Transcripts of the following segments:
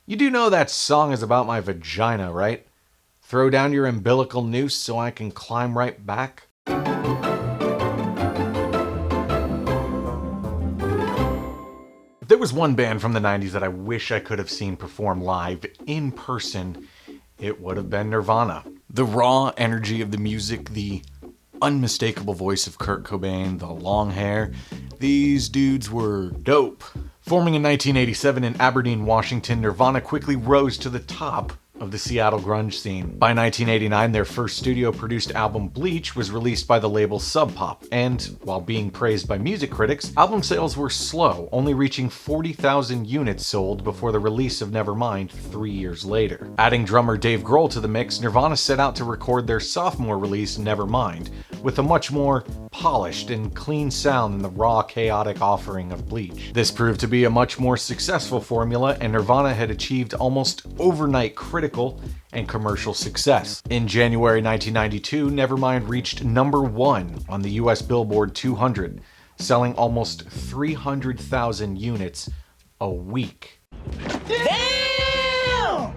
You do know that song is about my vagina, right? Throw down your umbilical noose so I can climb right back. If there was one band from the 90s that I wish I could have seen perform live in person, it would have been Nirvana. The raw energy of the music, the unmistakable voice of Kurt Cobain, the long hair, these dudes were dope. Forming in 1987 in Aberdeen, Washington, Nirvana quickly rose to the top of the Seattle grunge scene. By 1989, their first studio-produced album, Bleach, was released by the label Sub Pop, and while being praised by music critics, album sales were slow, only reaching 40,000 units sold before the release of Nevermind 3 years later. Adding drummer Dave Grohl to the mix, Nirvana set out to record their sophomore release, Nevermind, with a much more polished and clean sound than the raw, chaotic offering of Bleach. This proved to be a much more successful formula, and Nirvana had achieved almost overnight critical and commercial success. In January 1992, Nevermind reached #1 on the US Billboard 200, selling almost 300,000 units a week. Damn!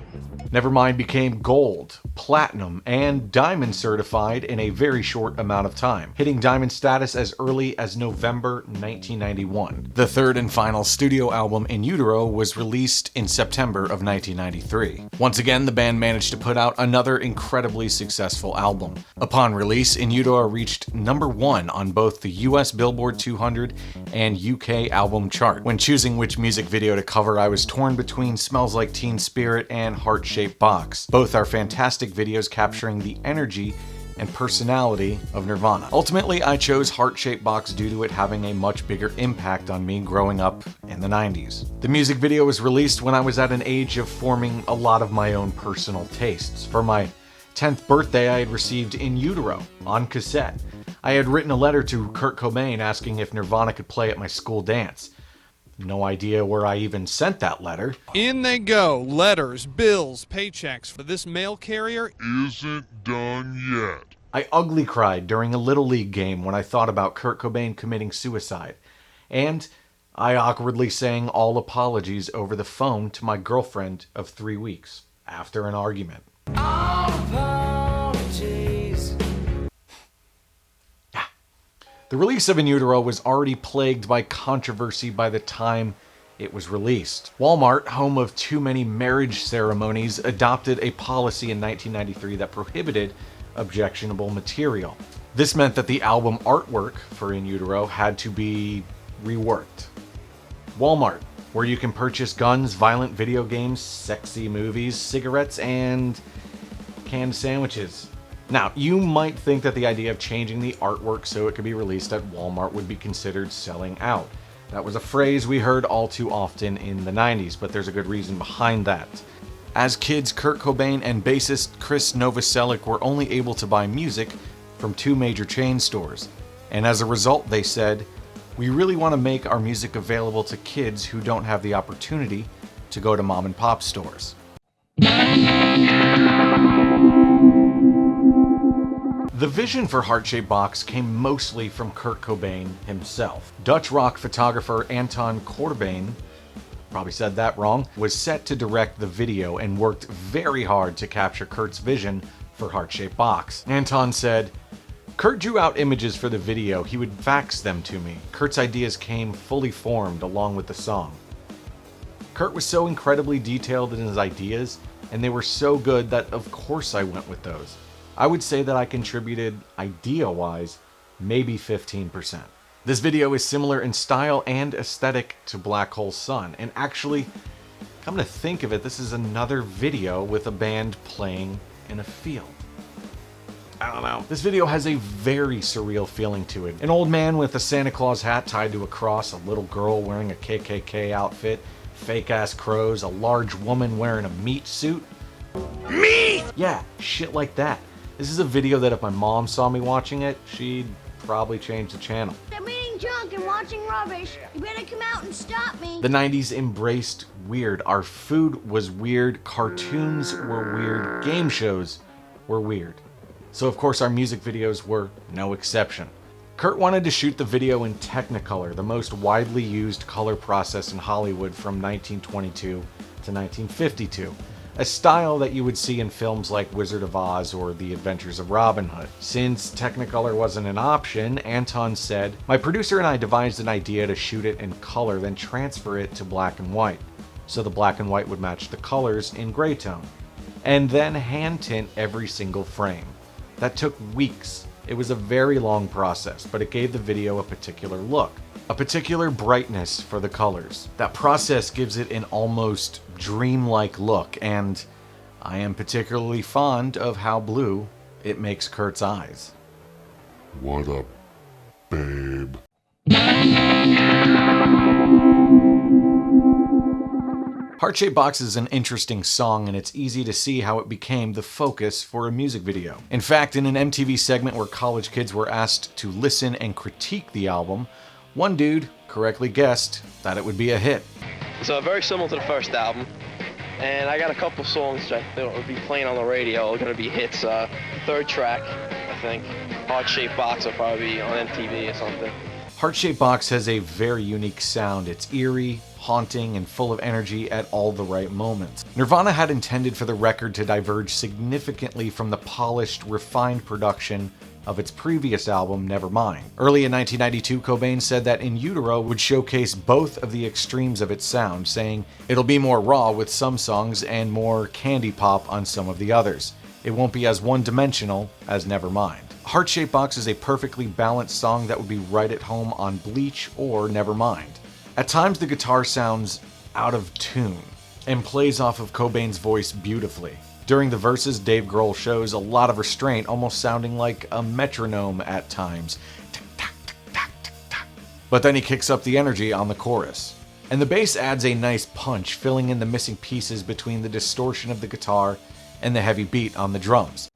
Nevermind became gold, platinum, and diamond certified in a very short amount of time, hitting diamond status as early as November 1991. The third and final studio album, In Utero, was released in September of 1993. Once again, the band managed to put out another incredibly successful album. Upon release, In Utero reached #1 on both the US Billboard 200 and UK album chart. When choosing which music video to cover, I was torn between Smells Like Teen Spirit and Heart-Shaped Box. Both are fantastic videos capturing the energy and personality of Nirvana. Ultimately, I chose Heart-Shaped Box due to it having a much bigger impact on me growing up in the 90s. The music video was released when I was at an age of forming a lot of my own personal tastes. For my 10th birthday, I had received In Utero on cassette. I had written a letter to Kurt Cobain asking if Nirvana could play at my school dance. No idea where I even sent that letter. In they go. Letters, bills, paychecks for this mail carrier isn't done yet. I ugly cried during a Little League game when I thought about Kurt Cobain committing suicide. And I awkwardly sang all apologies over the phone to my girlfriend of 3 weeks after an argument. All apologies. The release of In Utero was already plagued by controversy by the time it was released. Walmart, home of too many marriage ceremonies, adopted a policy in 1993 that prohibited objectionable material. This meant that the album artwork for In Utero had to be reworked. Walmart, where you can purchase guns, violent video games, sexy movies, cigarettes, and canned sandwiches. Now, you might think that the idea of changing the artwork so it could be released at Walmart would be considered selling out. That was a phrase we heard all too often in the 90s, but there's a good reason behind that. As kids, Kurt Cobain and bassist Chris Novoselic were only able to buy music from 2 major chain stores. And as a result, they said, "We really want to make our music available to kids who don't have the opportunity to go to mom and pop stores." The vision for Heart-Shaped Box came mostly from Kurt Cobain himself. Dutch rock photographer Anton Courtney, probably said that wrong, was set to direct the video and worked very hard to capture Kurt's vision for Heart-Shaped Box. Anton said, "Kurt drew out images for the video. He would fax them to me. Kurt's ideas came fully formed along with the song. Kurt was so incredibly detailed in his ideas, and they were so good that of course I went with those. I would say that I contributed, idea-wise, maybe 15%. This video is similar in style and aesthetic to Black Hole Sun, and actually, come to think of it, this is another video with a band playing in a field. I don't know. This video has a very surreal feeling to it. An old man with a Santa Claus hat tied to a cross, a little girl wearing a KKK outfit, fake-ass crows, a large woman wearing a meat suit. Meat! Yeah, shit like that. This is a video that if my mom saw me watching it, she'd probably change the channel. I'm eating junk and watching rubbish. You better come out and stop me. The 90s embraced weird. Our food was weird, cartoons were weird, game shows were weird. So of course our music videos were no exception. Kurt wanted to shoot the video in Technicolor, the most widely used color process in Hollywood from 1922 to to 1952, a style that you would see in films like Wizard of Oz or The Adventures of Robin Hood. Since Technicolor wasn't an option, Anton said, "My producer and I devised an idea to shoot it in color, then transfer it to black and white, so the black and white would match the colors in gray tone, and then hand tint every single frame. That took weeks. It was a very long process, but it gave the video a particular look, a particular brightness for the colors. That process gives it an almost dreamlike look, and I am particularly fond of how blue it makes Kurt's eyes." What a babe. Heart-Shaped Box is an interesting song, and it's easy to see how it became the focus for a music video. In fact, in an MTV segment where college kids were asked to listen and critique the album, one dude correctly guessed that it would be a hit. So very similar to the first album, and I got a couple songs that will be playing on the radio, are going to be hits. Third track, I think, Heart-Shaped Box will probably be on MTV or something. Heart-Shaped Box has a very unique sound. It's eerie, haunting, and full of energy at all the right moments. Nirvana had intended for the record to diverge significantly from the polished, refined production of its previous album, Nevermind. Early in 1992, Cobain said that In Utero would showcase both of the extremes of its sound, saying, "It'll be more raw with some songs and more candy pop on some of the others. It won't be as one-dimensional as Nevermind." Heart-Shaped Box is a perfectly balanced song that would be right at home on Bleach or Nevermind. At times, the guitar sounds out of tune and plays off of Cobain's voice beautifully. During the verses, Dave Grohl shows a lot of restraint, almost sounding like a metronome at times. Tick-tock, tick-tock, tick-tock. But then he kicks up the energy on the chorus. And the bass adds a nice punch, filling in the missing pieces between the distortion of the guitar and the heavy beat on the drums.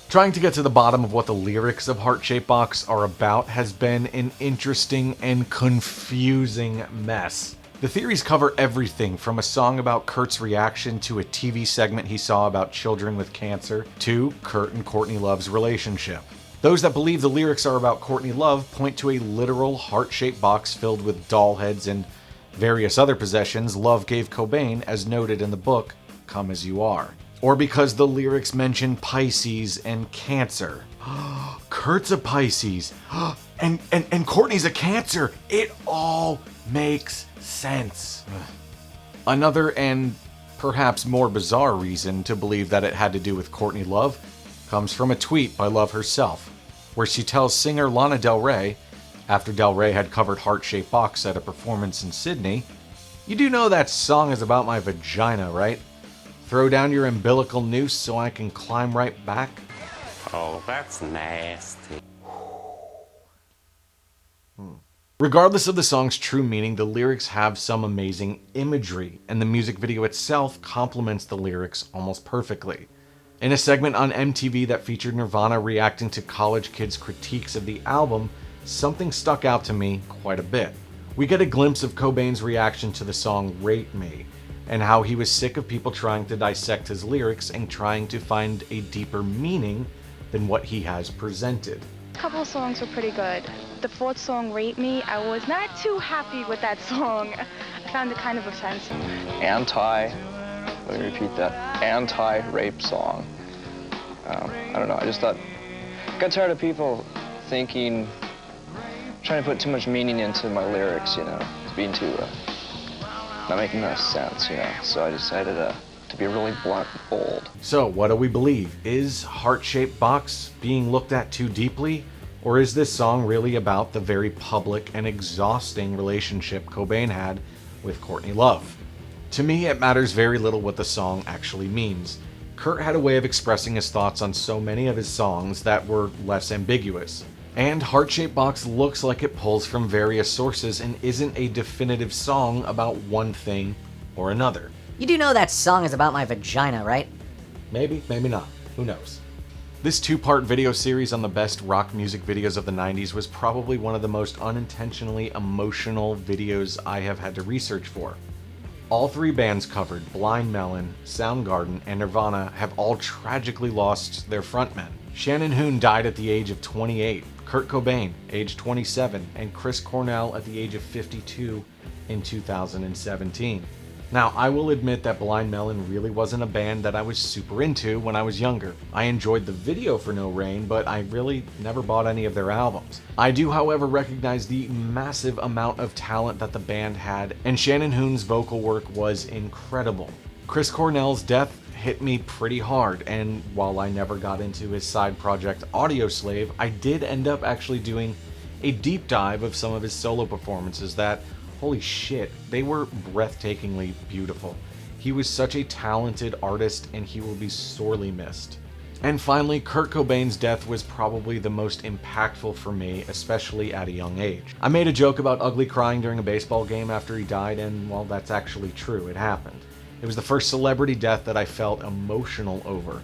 Trying to get to the bottom of what the lyrics of Heart-Shaped Box are about has been an interesting and confusing mess. The theories cover everything from a song about Kurt's reaction to a TV segment he saw about children with cancer to Kurt and Courtney Love's relationship. Those that believe the lyrics are about Courtney Love point to a literal heart-shaped box filled with doll heads and various other possessions Love gave Cobain, as noted in the book Come As You Are. Or because the lyrics mention Pisces and Cancer. Kurt's a Pisces, and Courtney's a Cancer. It all makes sense. Another and perhaps more bizarre reason to believe that it had to do with Courtney Love comes from a tweet by Love herself, where she tells singer Lana Del Rey, after Del Rey had covered Heart-Shaped Box at a performance in Sydney, "You do know that song is about my vagina, right? Throw down your umbilical noose so I can climb right back." Oh, that's nasty. Regardless of the song's true meaning, the lyrics have some amazing imagery, and the music video itself complements the lyrics almost perfectly. In a segment on MTV that featured Nirvana reacting to college kids' critiques of the album, something stuck out to me quite a bit. We get a glimpse of Cobain's reaction to the song Rate Me, and how he was sick of people trying to dissect his lyrics and trying to find a deeper meaning than what he has presented. A couple of songs were pretty good. The fourth song, Rate Me, I was not too happy with that song. I found it kind of offensive. Let me repeat that, anti-rape song. I don't know, I just thought, got tired of people thinking, trying to put too much meaning into my lyrics, you know, being too, not making enough sense, you know, so I decided to be really blunt and bold. So, what do we believe? Is Heart-Shaped Box being looked at too deeply? Or is this song really about the very public and exhausting relationship Cobain had with Courtney Love? To me, it matters very little what the song actually means. Kurt had a way of expressing his thoughts on so many of his songs that were less ambiguous. And Heart-Shaped Box looks like it pulls from various sources and isn't a definitive song about one thing or another. You do know that song is about my vagina, right? Maybe, maybe not. Who knows? This two-part video series on the best rock music videos of the 90s was probably one of the most unintentionally emotional videos I have had to research for. All three bands covered, Blind Melon, Soundgarden, and Nirvana, have all tragically lost their frontmen. Shannon Hoon died at the age of 28, Kurt Cobain, age 27, and Chris Cornell at the age of 52 in 2017. Now, I will admit that Blind Melon really wasn't a band that I was super into when I was younger. I enjoyed the video for No Rain, but I really never bought any of their albums. I do, however, recognize the massive amount of talent that the band had, and Shannon Hoon's vocal work was incredible. Chris Cornell's death hit me pretty hard, and while I never got into his side project Audioslave, I did end up actually doing a deep dive of some of his solo performances that, holy shit, they were breathtakingly beautiful. He was such a talented artist, and he will be sorely missed. And finally, Kurt Cobain's death was probably the most impactful for me, especially at a young age. I made a joke about ugly crying during a baseball game after he died, and well, that's actually true, it happened. It was the first celebrity death that I felt emotional over.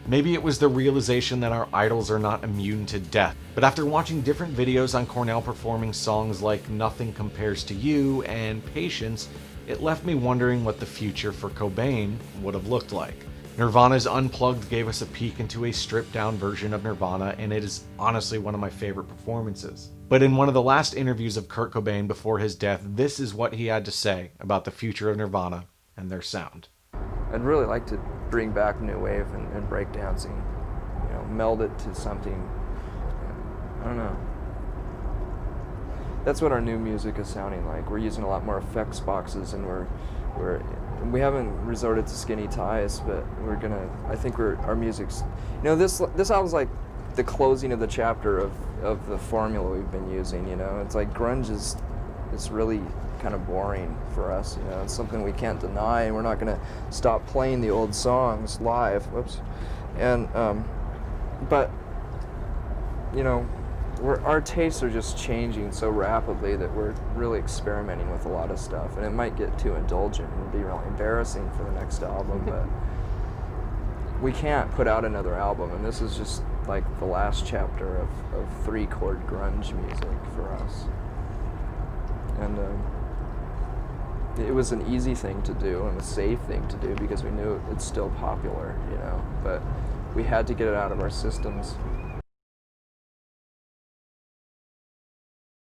Maybe it was the realization that our idols are not immune to death. But after watching different videos on Cornell performing songs like Nothing Compares to You and Patience, it left me wondering what the future for Cobain would have looked like. Nirvana's Unplugged gave us a peek into a stripped-down version of Nirvana, and it is honestly one of my favorite performances. But in one of the last interviews of Kurt Cobain before his death, this is what he had to say about the future of Nirvana and their sound. I'd really like to bring back new wave and breakdancing, you know, meld it to something, I don't know. That's what our new music is sounding like. We're using a lot more effects boxes, and we haven't resorted to skinny ties, but I think our music's, you know, this album's like the closing of the chapter of the formula we've been using, you know. It's like grunge is really kind of boring for us, you know. It's something we can't deny, and we're not going to stop playing the old songs live. Whoops. And but you know, our tastes are just changing so rapidly that we're really experimenting with a lot of stuff, and it might get too indulgent and be really embarrassing for the next album, but we can't put out another album, and this is just like the last chapter of 3-chord grunge music for us. And it was an easy thing to do and a safe thing to do because we knew it's still popular, you know, but we had to get it out of our systems.